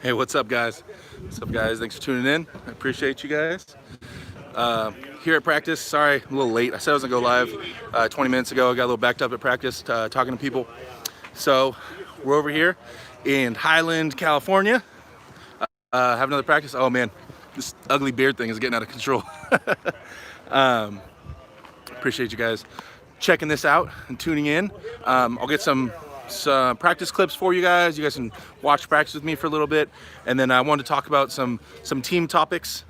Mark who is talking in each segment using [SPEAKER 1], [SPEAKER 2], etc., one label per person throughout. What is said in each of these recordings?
[SPEAKER 1] Hey, what's up, guys? What's up, guys? Thanks for tuning in. I appreciate you guys. Here at practice, sorry, I'm a little late. I said I was gonna go live 20 minutes ago. I got a little backed up at practice, talking to people. So we're over here in Highland, California. Have another practice. Oh man, this ugly beard thing is getting out of control. Appreciate you guys checking this out and tuning in. I'll get some practice clips for you guys. You guys can watch practice with me for a little bit, and then I wanted to talk about some team topics.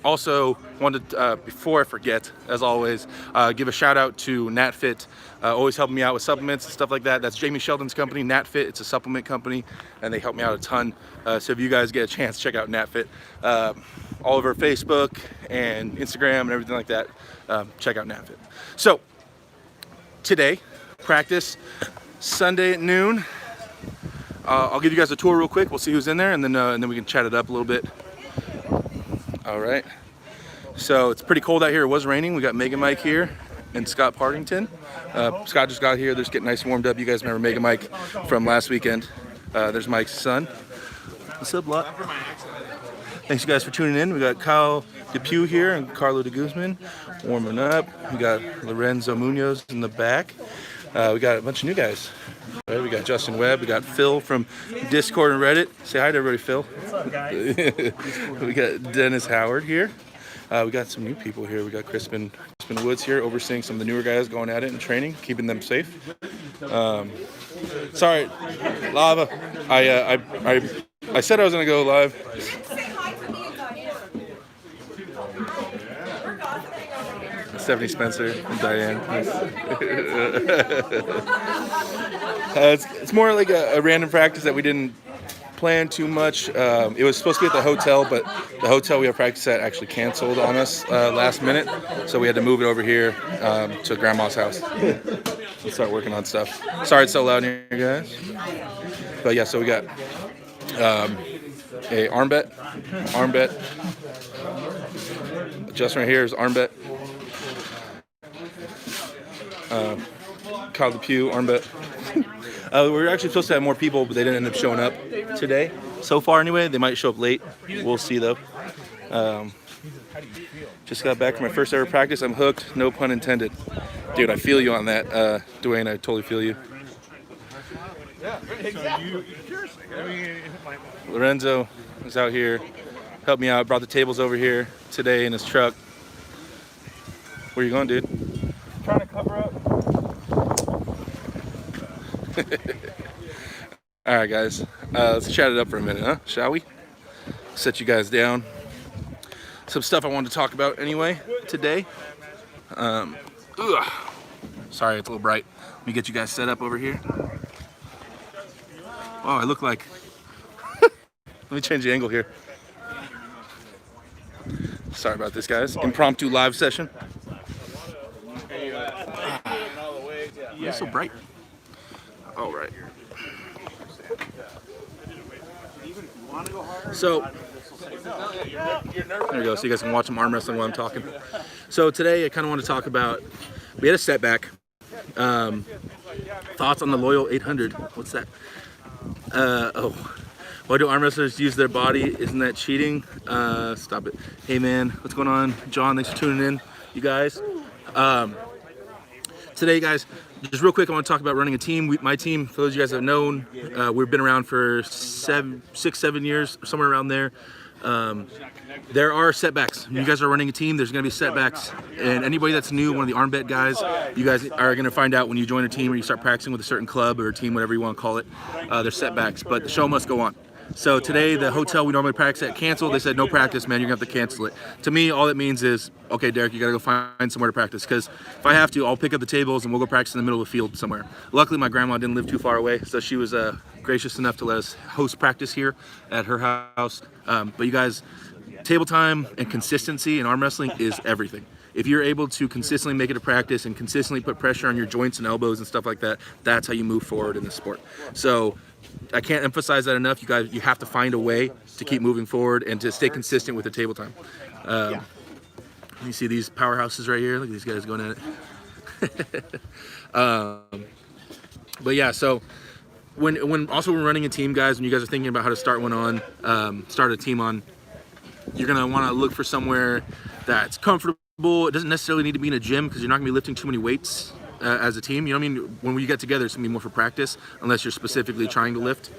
[SPEAKER 1] Also wanted before I forget, as always, give a shout out to NatFit, always helping me out with supplements and stuff like that. That's Jamie Sheldon's company, NatFit. It's a supplement company, and they help me out a ton. So if you guys get a chance, check out NatFit all over Facebook and Instagram and everything like that. Check out NatFit. So today, practice Sunday at noon. I'll give you guys a tour real quick. We'll see who's in there, and then we can chat it up a little bit. All right. So it's pretty cold out here. It was raining. We got Mega Mike here and Scott Partington. Scott just got here. They're just getting nice and warmed up. You guys remember Mega Mike from last weekend. There's Mike's son. What's up, lot? Thanks you guys for tuning in. We got Kyle DePew here and Carlo de Guzman warming up. We got Lorenzo Munoz in the back. We got a bunch of new guys. Right, we got Justin Webb. We got Phil from Discord and Reddit. Say hi to everybody, Phil.
[SPEAKER 2] What's up, guys?
[SPEAKER 1] We got Dennis Howard here. We got some new people here. We got Crispin Woods here, overseeing some of the newer guys going at it and training, keeping them safe. Sorry, Lava. I said I was gonna go live. Stephanie Spencer and Diane. It's more like a random practice that we didn't plan too much. It was supposed to be at the hotel, but the hotel we have practice at actually canceled on us last minute, so we had to move it over here to Grandma's house and start working on stuff. Sorry it's so loud in here, guys. But yeah, so we got a arm bet. Justin right here is arm bet. Kyle DePew, arm bet. We were actually supposed to have more people, but they didn't end up showing up today. So far, anyway. They might show up late. We'll see, though. Just got back from my first ever practice. I'm hooked. No pun intended. Dude, I feel you on that, Dwayne. I totally feel you. Lorenzo is out here. Helped me out. Brought the tables over here today in his truck. Where you going, dude?
[SPEAKER 2] Trying to cover up.
[SPEAKER 1] All right, guys. Let's chat it up for a minute, huh? Shall we? Set you guys down. Some stuff I wanted to talk about anyway today. Sorry, it's a little bright. Let me get you guys set up over here. Oh, I look like... Let me change the angle here. Sorry about this, guys. Impromptu live session. It's so bright. All right. So, there we go. So you guys can watch some arm wrestling while I'm talking. So today I kind of want to talk about, we had a setback. Thoughts on the Loyal 800. What's that? Why do arm wrestlers use their body? Isn't that cheating? Stop it. Hey man, what's going on? John, thanks for tuning in, you guys. Today, guys, just real quick, I want to talk about running a team. My team, for those of you guys that have known, we've been around for 6, 7 years, somewhere around there. There are setbacks. When you guys are running a team, there's going to be setbacks. And anybody that's new, one of the arm bet guys, you guys are going to find out when you join a team or you start practicing with a certain club or a team, whatever you want to call it, there's setbacks. But the show must go on. So today, the hotel we normally practice at canceled. They said, no practice, man, you're going to have to cancel it. To me, all that means is, okay, Derek, you got to go find somewhere to practice. Because if I have to, I'll pick up the tables and we'll go practice in the middle of the field somewhere. Luckily, my grandma didn't live too far away, so she was gracious enough to let us host practice here at her house. But you guys, table time and consistency in arm wrestling is everything. If you're able to consistently make it a practice and consistently put pressure on your joints and elbows and stuff like that, that's how you move forward in the sport. So I can't emphasize that enough. You guys, you have to find a way to keep moving forward and to stay consistent with the table time. You see these powerhouses right here? Look at these guys going at it. But yeah, so when also we're running a team, guys, when you guys are thinking about how to start start a team on, you're gonna want to look for somewhere that's comfortable. It doesn't necessarily need to be in a gym because you're not gonna be lifting too many weights as a team. You know what I mean? When we get together, it's gonna be more for practice, unless you're specifically trying to lift.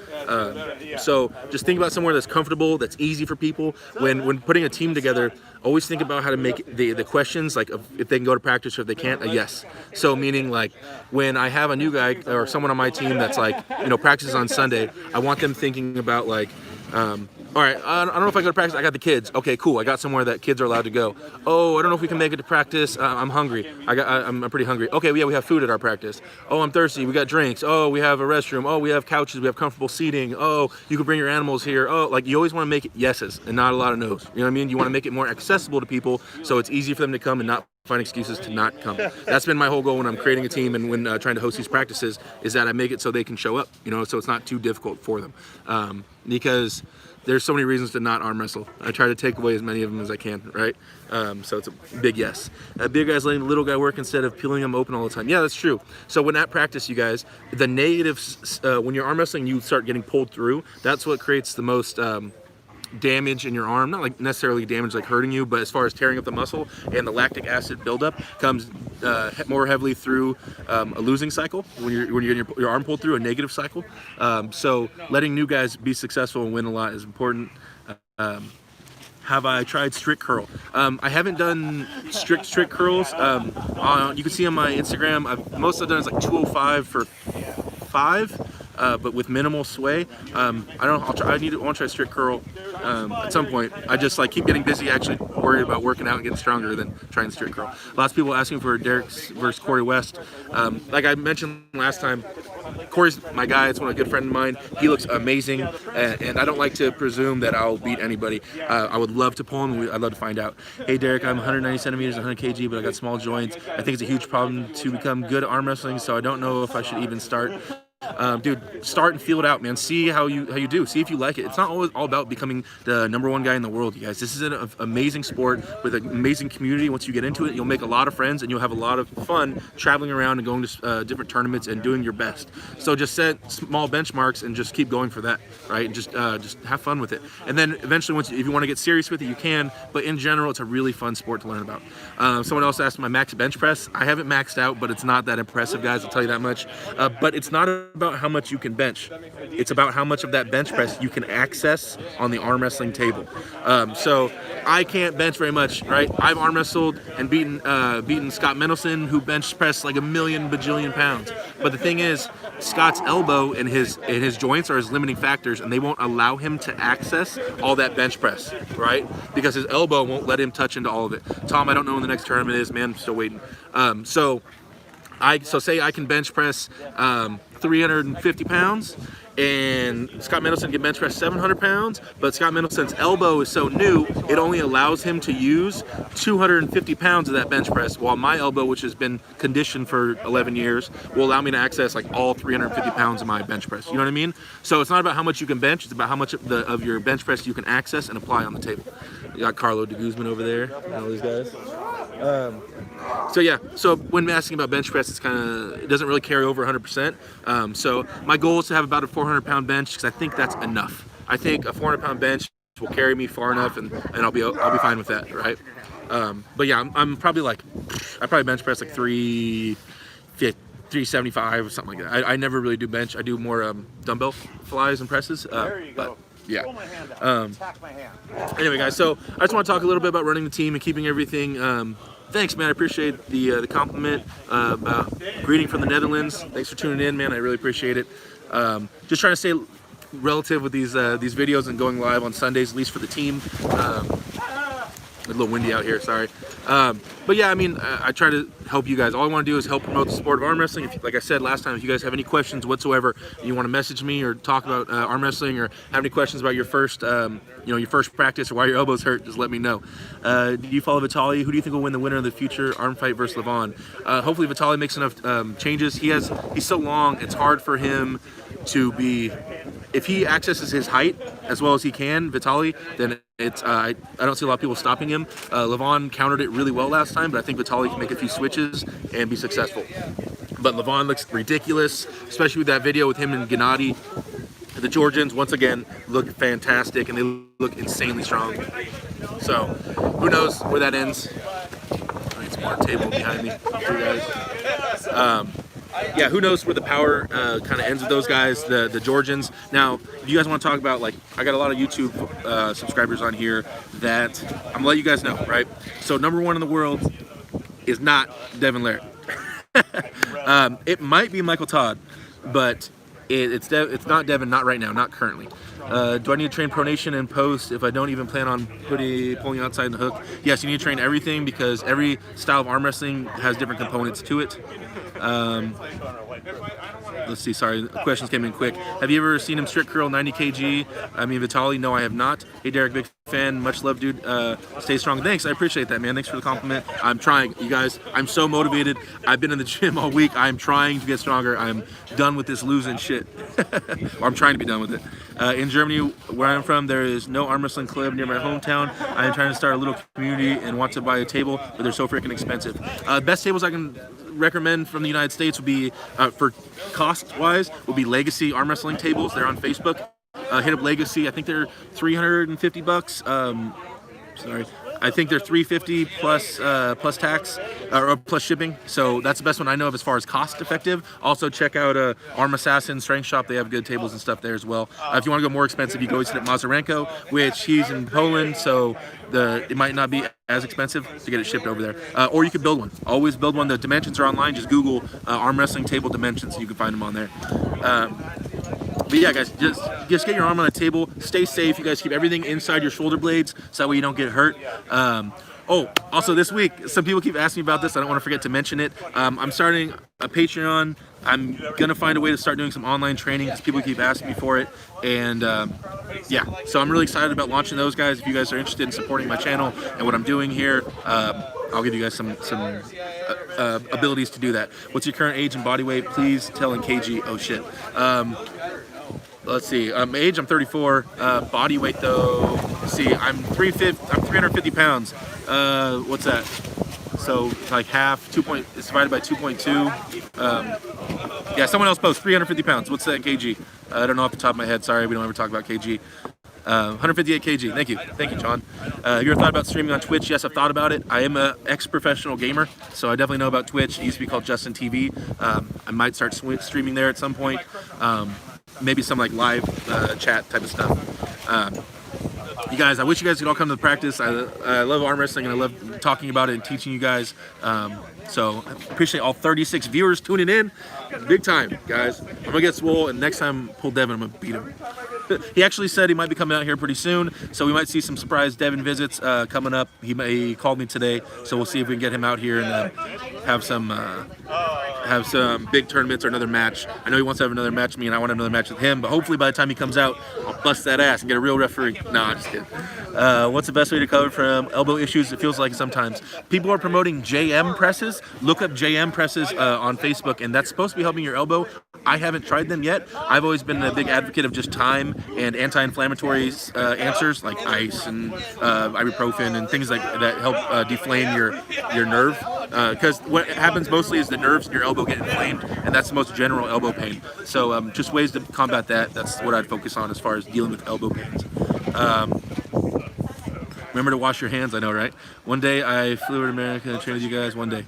[SPEAKER 1] So just think about somewhere that's comfortable, that's easy for people. When putting a team together, always think about how to make the questions, like if they can go to practice or if they can't, a yes. So meaning like when I have a new guy or someone on my team that's like, practices on Sunday, I want them thinking about like, all right, I don't know if I go to practice. I got the kids. Okay, cool. I got somewhere that kids are allowed to go. Oh, I don't know if we can make it to practice. I'm hungry. I'm pretty hungry. Okay, yeah, we have food at our practice. Oh, I'm thirsty. We got drinks. Oh, we have a restroom. Oh, we have couches. We have comfortable seating. Oh, you can bring your animals here. Oh, like you always want to make it yeses and not a lot of no's. You know what I mean? You want to make it more accessible to people so it's easy for them to come and not find excuses to not come. That's been my whole goal when I'm creating a team and when trying to host these practices, is that I make it so they can show up, so it's not too difficult for them. Because there's so many reasons to not arm wrestle. I try to take away as many of them as I can, right? So it's a big yes. Big guy's letting the little guy work instead of peeling him open all the time. Yeah, that's true. So when at practice, you guys, the negatives, when you're arm wrestling, you start getting pulled through. That's what creates the most damage in your arm, not like necessarily damage like hurting you, but as far as tearing up the muscle, and the lactic acid buildup comes more heavily through a losing cycle when you're getting your arm pulled through, a negative cycle. So letting new guys be successful and win a lot is important. Have I tried strict curl? I haven't done strict curls. You can see on my Instagram, most I've done is like 205 for 5. But with minimal sway. I want to try strict curl at some point. I just like keep getting busy, actually worried about working out and getting stronger than trying strict curl. Lots of people asking for Derek versus Corey West. Like I mentioned last time, Corey's my guy. It's one of a good friend of mine. He looks amazing, and I don't like to presume that I'll beat anybody. I would love to pull him. I'd love to find out. Hey Derek, I'm 190 centimeters, 100 kg, but I got small joints. I think it's a huge problem to become good at arm wrestling, so I don't know if I should even start. Dude, start and feel it out, man. See how you do. See if you like it. It's not always all about becoming the #1 guy in the world, you guys. This is an amazing sport with an amazing community. Once you get into it, you'll make a lot of friends and you'll have a lot of fun traveling around and going to different tournaments and doing your best. So just set small benchmarks and just keep going for that, right? And just have fun with it. And then eventually, if you want to get serious with it, you can. But in general, it's a really fun sport to learn about. Someone else asked my max bench press. I haven't maxed out, but it's not that impressive, guys. I'll tell you that much. But it's not about how much you can bench. It's about how much of that bench press you can access on the arm wrestling table. So I can't bench very much, right? I've arm wrestled and beaten Scott Mendelson, who bench pressed like a million bajillion pounds. But the thing is, Scott's elbow and his joints are his limiting factors, and they won't allow him to access all that bench press, right? Because his elbow won't let him touch into all of it. Tom, I don't know when the next tournament is, man. I'm still waiting. So say I can bench press 350 pounds, and Scott Mendelson can bench press 700 pounds, but Scott Mendelson's elbow is so new, it only allows him to use 250 pounds of that bench press, while my elbow, which has been conditioned for 11 years, will allow me to access like all 350 pounds of my bench press. You know what I mean? So it's not about how much you can bench, it's about how much of your bench press you can access and apply on the table. You got Carlo de Guzman over there, and all these guys. So when asking about bench press, it doesn't really carry over 100%. So my goal is to have about a 400-pound bench, because I think that's enough. I think a 400-pound bench will carry me far enough, and I'll be fine with that, right? But yeah, I'm probably I probably bench press like 375 or something like that. I never really do bench. I do more dumbbell flies and presses.
[SPEAKER 2] There you go.
[SPEAKER 1] Yeah.
[SPEAKER 2] Pull my hand out. Attack my hand.
[SPEAKER 1] Anyway, guys, so I just want to talk a little bit about running the team and keeping everything. Thanks, man. I appreciate the compliment about greeting from the Netherlands. Thanks for tuning in, man. I really appreciate it. Just trying to stay relative with these videos and going live on Sundays, at least for the team. A little windy out here, sorry. But yeah, I mean, I try to help you guys. All I want to do is help promote the sport of arm wrestling. Like I said last time, if you guys have any questions whatsoever, and you want to message me or talk about arm wrestling, or have any questions about your first practice or why your elbows hurt, just let me know. Do you follow Vitaly? Who do you think will win the winner of the future arm fight versus Levon? Hopefully Vitaly makes enough changes. He's so long, it's hard for him to be, if he accesses his height as well as he can, Vitaly, then it's I don't see a lot of people stopping him. Levon countered it really well last time, but I think Vitaly can make a few switches and be successful. But Levon looks ridiculous, especially with that video with him and Gennady. The Georgians, once again, look fantastic, and they look insanely strong. So, who knows where that ends? I need some more table behind me for you guys. Yeah, who knows where the power kind of ends with those guys, the Georgians. Now, if you guys want to talk about, like, I got a lot of YouTube subscribers on here that I'm going to let you guys know, right? So, number one in the world is not Devin Larratt. It might be Michael Todd, but it's not Devin, not right now, not currently. Do I need to train pronation and post if I don't even plan on pulling outside the hook? Yes, you need to train everything because every style of arm wrestling has different components to it. Let's see, sorry, the questions came in quick. Have you ever seen him strict curl 90 kg? I mean, Vitali, no, I have not. Hey, Derek, big fan. Much love, dude. Stay strong. Thanks, I appreciate that, man. Thanks for the compliment. I'm trying, you guys. I'm so motivated. I've been in the gym all week. I'm trying to get stronger. I'm done with this losing shit. Or I'm trying to be done with it. In Germany, where I'm from, there is no arm wrestling club near my hometown. I am trying to start a little community and want to buy a table, but they're so freaking expensive. Best tables I can recommend from the United States would be, for cost-wise, would be Legacy arm wrestling tables. They're on Facebook. Hit up Legacy. I think they're $350. Sorry. I think they're $350 plus tax or plus shipping. So that's the best one I know of as far as cost effective. Also check out Arm Assassin Strength Shop. They have good tables and stuff there as well. If you want to go more expensive, you go to Mazarenko, which he's in Poland, so it might not be as expensive to get it shipped over there. Or you could build one. Always build one. The dimensions are online. Just Google arm wrestling table dimensions, and you can find them on there. But yeah, guys, just get your arm on a table. Stay safe. You guys keep everything inside your shoulder blades so that way you don't get hurt. Oh, also this week, some people keep asking me about this. I don't want to forget to mention it. I'm starting a Patreon. I'm going to find a way to start doing some online training because people keep asking me for it. And yeah, so I'm really excited about launching those, guys. If you guys are interested in supporting my channel and what I'm doing here, I'll give you guys some abilities to do that. What's your current age and body weight? Please tell in kg. Oh, shit. Let's see. Age, I'm 34. Body weight, though, let's see. I'm 350 pounds. What's that? So like half, it's divided by 2.2. Yeah, someone else posts 350 pounds. What's that in kg? I don't know off the top of my head. Sorry, we don't ever talk about kg. 158 kg. Thank you, John. Have you ever thought about streaming on Twitch? Yes, I've thought about it. I am an ex-professional gamer, so I definitely know about Twitch. It used to be called Justin TV. I might start streaming there at some point. Maybe some like live chat type of stuff. You guys, I wish you guys could all come to the practice. I love arm wrestling and I love talking about it and teaching you guys. So I appreciate all 36 viewers tuning in. Big time, guys. I'm gonna get swole, and next time pull Devin, I'm gonna beat him. He actually said he might be coming out here pretty soon, so we might see some surprise Devin visits coming up. He called me today, so we'll see if we can get him out here and have some big tournaments or another match. I know he wants to have another match with me, and I want another match with him, but hopefully by the time he comes out, I'll bust that ass and get a real referee. No, I'm just kidding. What's the best way to recover from elbow issues? It feels like sometimes. People are promoting JM presses. Look up JM presses on Facebook, and that's supposed to be helping your elbow. I haven't tried them yet. I've always been a big advocate of just time and anti-inflammatory answers like ice and ibuprofen and things like that help deflame your nerve. Because what happens mostly is the nerves in your elbow get inflamed, and that's the most general elbow pain. So just ways to combat that. That's what I'd focus on as far as dealing with elbow pains. Remember to wash your hands, I know, right? One day I flew to America and trained with you guys. One day.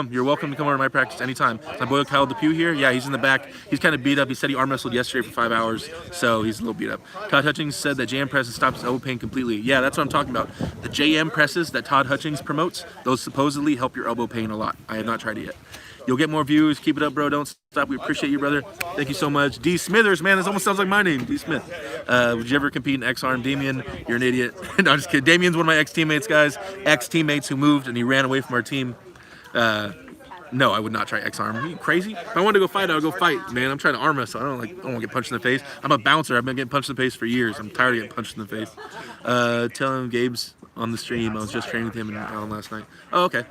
[SPEAKER 1] You're welcome to come over to my practice anytime. My boy Kyle Depew here. Yeah, he's in the back. He's kind of beat up. He said he arm wrestled yesterday for 5 hours, so he's a little beat up. Todd Hutchings said that JM presses stops his elbow pain completely. Yeah, that's what I'm talking about. The JM presses that Todd Hutchings promotes, those supposedly help your elbow pain a lot. I have not tried it yet. You'll get more views. Keep it up, bro. Don't stop. We appreciate you, brother. Thank you so much. D. Smithers, man. This almost sounds like my name, D. Smith. Would you ever compete in X-Arm? Damien, you're an idiot. No, I'm just kidding. Damien's one of my ex-teammates, guys. Ex-teammates who moved, and he ran away from our team. No, I would not try X-Arm. Are you crazy? If I wanted to go fight, I would go fight, man. I'm trying to arm wrestle. I don't want to get punched in the face. I'm a bouncer. I've been getting punched in the face for years. I'm tired of getting punched in the face. Tell him Gabe's on the stream. I was just training with him and Alan last night. Oh, okay.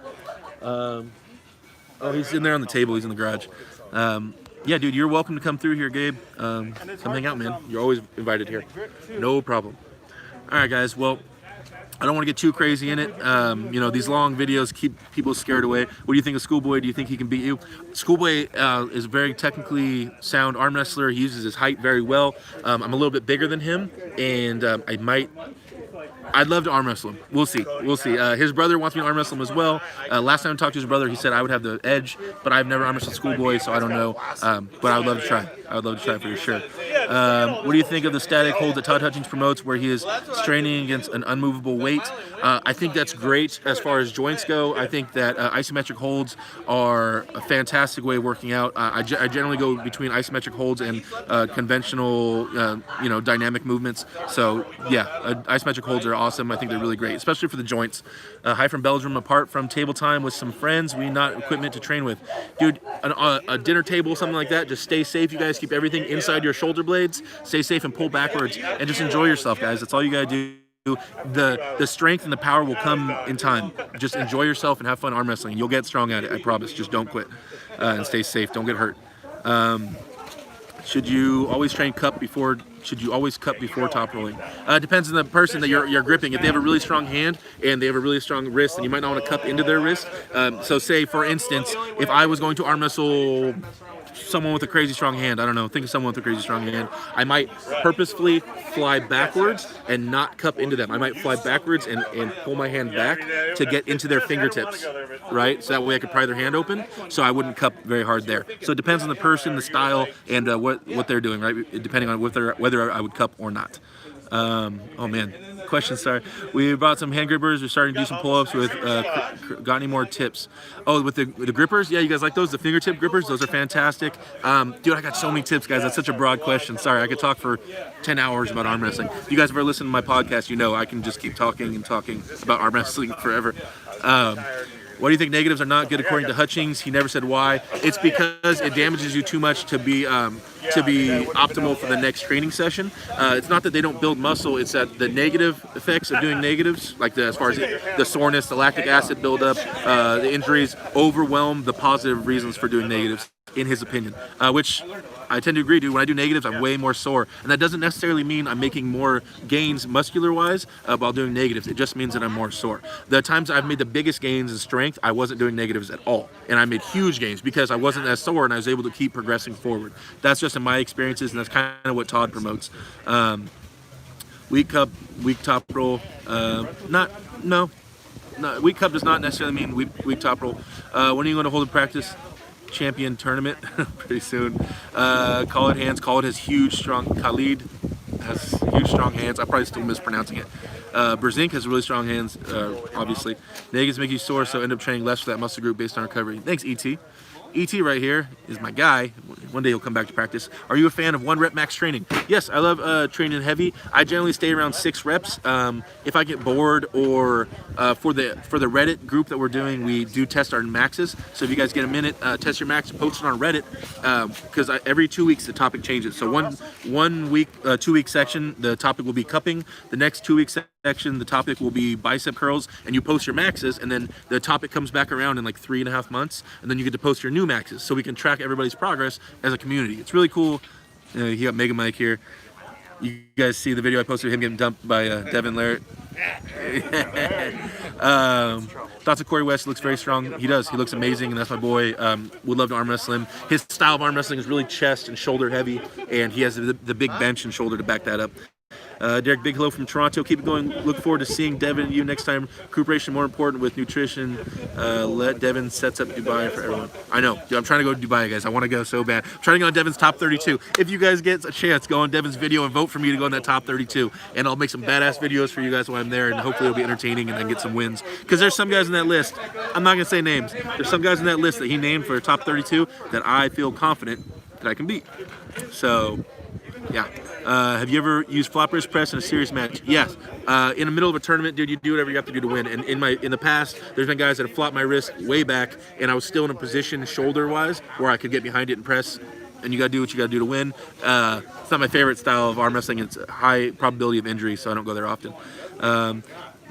[SPEAKER 1] Oh, he's in there on the table. He's in the garage. Yeah, dude, you're welcome to come through here, Gabe. Come hang out, man. You're always invited here. No problem. All right, guys. Well, I don't want to get too crazy in it. You know, these long videos keep people scared away. What do you think of Schoolboy? Do you think he can beat you? Schoolboy is a very technically sound arm wrestler. He uses his height very well. I'm a little bit bigger than him, and I'd love to arm wrestle him. We'll see. We'll see. His brother wants me to arm wrestle him as well. Last time I talked to his brother, he said I would have the edge, but I've never arm wrestled Schoolboy, so I don't know. But I would love to try. I would love to try for sure. What do you think of the static hold that Todd Hutchings promotes where he is straining against an unmovable weight? I think that's great as far as joints go. I think that isometric holds are a fantastic way of working out. I generally go between isometric holds and conventional, you know, dynamic movements. So yeah, isometric holds are awesome. I think they're really great, especially for the joints. Hi from Belgium. Apart from table time with some friends, we not equipment to train with. Dude, a dinner table, something like that. Just stay safe. You guys keep everything inside your shoulder blades. Stay safe and pull backwards, and just enjoy yourself, guys. That's all you gotta do. The strength and the power will come in time. Just enjoy yourself and have fun arm wrestling. You'll get strong at it, I promise. Just don't quit and stay safe. Don't get hurt. Should you always train cup before? Should you always cup before top rolling? Depends on the person that you're gripping. If they have a really strong hand and they have a really strong wrist, then you might not want to cup into their wrist. So say, for instance, if I was going to arm wrestle someone with a crazy strong hand, I don't know, think of someone with a crazy strong hand, I might purposefully fly backwards and not cup into them. I might fly backwards and pull my hand back to get into their fingertips, right? So that way I could pry their hand open, so I wouldn't cup very hard there. So it depends on the person, the style, and what they're doing, right? Depending on whether I would cup or not. Oh man, question, sorry. We brought some hand grippers. We're starting to do some pull-ups with, got any more tips? Oh, with the grippers? Yeah, you guys like those? The fingertip grippers? Those are fantastic. Dude, I got so many tips, guys. That's such a broad question. Sorry, I could talk for 10 hours about arm wrestling. If you guys ever listen to my podcast, you know I can just keep talking and talking about arm wrestling forever. Why do you think negatives are not good according to Hutchings? He never said why. It's because it damages you too much to be optimal for the next training session. It's not that they don't build muscle, it's that the negative effects of doing negatives, like as far as the soreness, the lactic acid buildup, the injuries, overwhelm the positive reasons for doing negatives, in his opinion, which I tend to agree, dude. When I do negatives, I'm way more sore. And that doesn't necessarily mean I'm making more gains muscular-wise while doing negatives. It just means that I'm more sore. The times I've made the biggest gains in strength, I wasn't doing negatives at all. And I made huge gains because I wasn't as sore and I was able to keep progressing forward. That's just in my experiences, and that's kind of what Todd promotes. Weak cup, weak top roll. No, weak cup does not necessarily mean weak top roll. When are you going to hold a practice champion tournament? Pretty soon. Khalid hands. Khalid has huge, strong. Khalid has huge, strong hands. I'm probably still mispronouncing it. Brzezinski has really strong hands, obviously. Negatives make you sore, so end up training less for that muscle group based on recovery. Thanks, ET. ET right here is my guy. One day he'll come back to practice. Are you a fan of 1 rep max training? Yes, I love training heavy. I generally stay around 6 reps. If I get bored, or for the Reddit group that we're doing, we do test our maxes. So if you guys get a minute, test your max, post it on Reddit, because every 2 weeks the topic changes. So one week, 2 week section, the topic will be cupping. The next 2 week section, the topic will be bicep curls, and you post your maxes, and then the topic comes back around in like 3.5 months, and then you get to post your new maxes, so we can track everybody's progress as a community. It's really cool. You got Mega Mike here. You guys see the video I posted of him getting dumped by Devin Larrett. Thoughts of Corey West? Looks very strong. He does. He looks amazing, and that's my boy. Would love to arm wrestle him. His style of arm wrestling is really chest and shoulder heavy, and he has the big bench and shoulder to back that up. Derek, big hello from Toronto. Keep it going. Look forward to seeing Devin and you next time. Recuperation more important with nutrition. Let Devin sets up Dubai for everyone. I know. Dude, I'm trying to go to Dubai, guys. I want to go so bad. I'm trying to go on Devin's top 32. If you guys get a chance, go on Devin's video and vote for me to go in that top 32. And I'll make some badass videos for you guys while I'm there, and hopefully it'll be entertaining and then get some wins. Because there's some guys in that list. I'm not going to say names. There's some guys in that list that he named for top 32 that I feel confident that I can beat. So, yeah. Have you ever used flop wrist press in a serious match? Yes. In the middle of a tournament, dude, you do whatever you have to do to win. And in the past, there's been guys that have flopped my wrist way back, and I was still in a position shoulder-wise where I could get behind it and press. And you gotta do what you gotta do to win. It's not my favorite style of arm wrestling. It's a high probability of injury, so I don't go there often.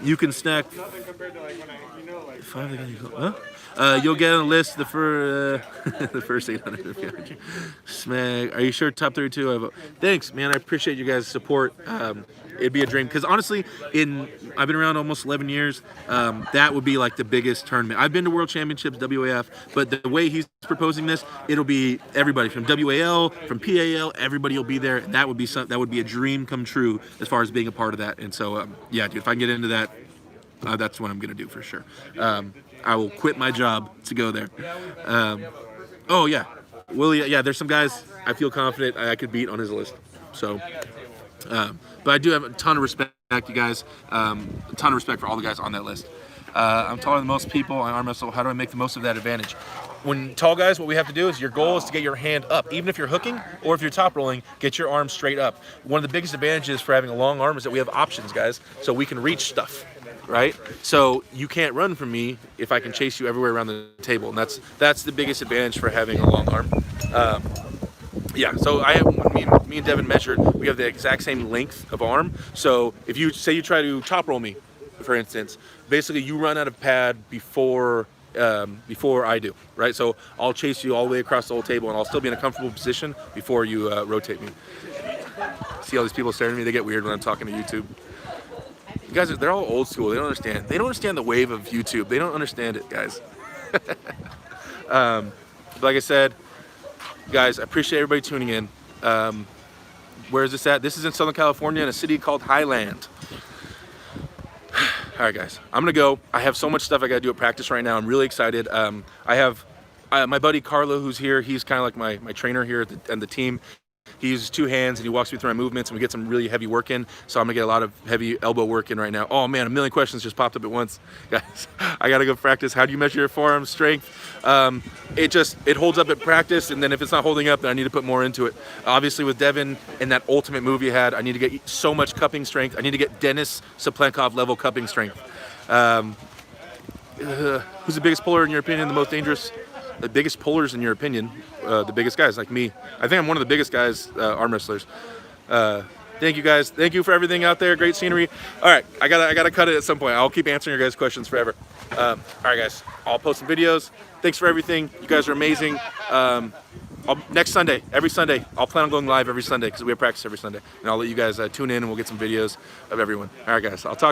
[SPEAKER 1] You can snack. Huh? You'll get on a list the first 800 behind you. Smag. Are you sure top 32? Thanks, man. I appreciate you guys' support. It'd be a dream because honestly, I've been around almost 11 years. That would be like the biggest tournament. I've been to World Championships, WAF, but the way he's proposing this, it'll be everybody from WAL, from PAL, everybody will be there. And that would be a dream come true as far as being a part of that. And so, yeah, dude, if I can get into that, that's what I'm gonna do for sure. I will quit my job to go there. Oh yeah, Willie. Yeah, there's some guys I feel confident I could beat on his list. So. But I do have a ton of respect, you guys. A ton of respect for all the guys on that list. I'm taller than most people. I arm wrestle. How do I make the most of that advantage? When tall guys, what we have to do is your goal is to get your hand up. Even if you're hooking or if you're top rolling, get your arm straight up. One of the biggest advantages for having a long arm is that we have options, guys. So we can reach stuff, right? So you can't run from me if I can chase you everywhere around the table. And that's the biggest advantage for having a long arm. Yeah, so when me and Devin measured, we have the exact same length of arm. So if you say you try to top roll me, for instance, basically you run out of pad before I do, right? So I'll chase you all the way across the whole table, and I'll still be in a comfortable position before you rotate me. See all these people staring at me? They get weird when I'm talking to YouTube. You guys, they're all old school. They don't understand. They don't understand the wave of YouTube. They don't understand it, guys. But like I said, guys, I appreciate everybody tuning in. Where is this at? This is in Southern California in a city called Highland. All right, guys, I'm gonna go. I have so much stuff I gotta do at practice right now. I'm really excited. I have my buddy Carlo, who's here. He's kind of like my trainer here and the team. He uses two hands and he walks me through my movements, and we get some really heavy work in. So I'm gonna get a lot of heavy elbow work in right now. Oh man, a million questions just popped up at once. Guys, I gotta go practice. How do you measure your forearm strength? It holds up at practice, and then if it's not holding up, then I need to put more into it. Obviously with Devin and that ultimate move you had, I need to get so much cupping strength. I need to get Denis Saplenkov level cupping strength. Who's the biggest puller in your opinion, the most dangerous? The biggest pullers in your opinion, the biggest guys like me. I think I'm one of the biggest guys, arm wrestlers. Thank you guys. Thank you for everything out there. Great scenery. All right, I gotta cut it at some point. I'll keep answering your guys' questions forever. All right, guys. I'll post some videos. Thanks for everything. You guys are amazing. Next Sunday, every Sunday, I'll plan on going live every Sunday because we have practice every Sunday, and I'll let you guys tune in and we'll get some videos of everyone. All right, guys. I'll talk.